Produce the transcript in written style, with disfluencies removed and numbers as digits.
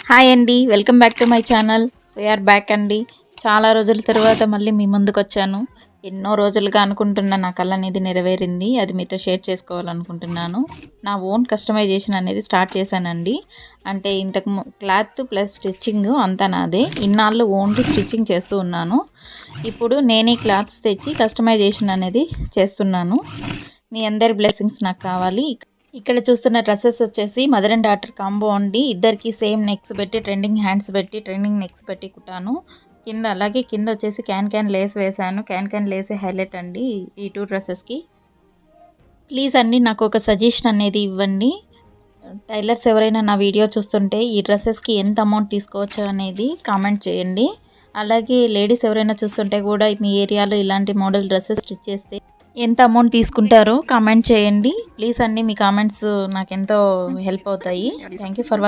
Hi అండి, welcome back to my channel. We're back అండి. చాలా రోజుల తర్వాత మళ్ళీ మీ ముందుకు వచ్చాను. ఎన్నో రోజులుగా అనుకుంటున్న నా కళ అనేది నెరవేరింది. అది మీతో షేర్ చేసుకోవాలనుకుంటున్నాను. నా ఓన్ కస్టమైజేషన్ అనేది స్టార్ట్ చేశానండి. అంటే ఇంతకు క్లాత్ ప్లస్ స్టిచ్చింగ్ అంతా నాదే. ఇన్నాళ్ళు ఓన్లీ స్టిచ్చింగ్ చేస్తూ ఉన్నాను. ఇప్పుడు నేనే క్లాత్స్ తెచ్చి కస్టమైజేషన్ అనేది చేస్తున్నాను. మీ అందరి బ్లెస్సింగ్స్ నాకు కావాలి. ఇక్కడ చూస్తున్న డ్రెస్సెస్ వచ్చేసి మదర్ అండ్ డాటర్ కాంబో అండి. ఇద్దరికి సేమ్ నెక్స్ పెట్టి ట్రెండింగ్ హ్యాండ్స్ పెట్టి ట్రెండింగ్ నెక్స్ పెట్టి కుట్టాను. కింద వచ్చేసి క్యాన్ లేస్ వేసాను. క్యాన్ లేసే హైలైట్ అండి ఈ 2 డ్రెస్సెస్కి. ప్లీజ్ అండి నాకు ఒక సజెషన్ అనేది ఇవ్వండి. టైలర్స్ ఎవరైనా నా వీడియో చూస్తుంటే ఈ డ్రెస్సెస్కి ఎంత అమౌంట్ తీసుకోవచ్చు అనేది కామెంట్ చేయండి. అలాగే లేడీస్ ఎవరైనా చూస్తుంటే కూడా మీ ఏరియాలో ఇలాంటి మోడల్ డ్రెస్సెస్ స్టిచ్ చేస్తే ఎంత అమౌంట్ తీసుకుంటారో కామెంట్ చేయండి. ప్లీజ్ అండి, మీ కామెంట్స్ నాకెంతో హెల్ప్ అవుతాయి. Thank you for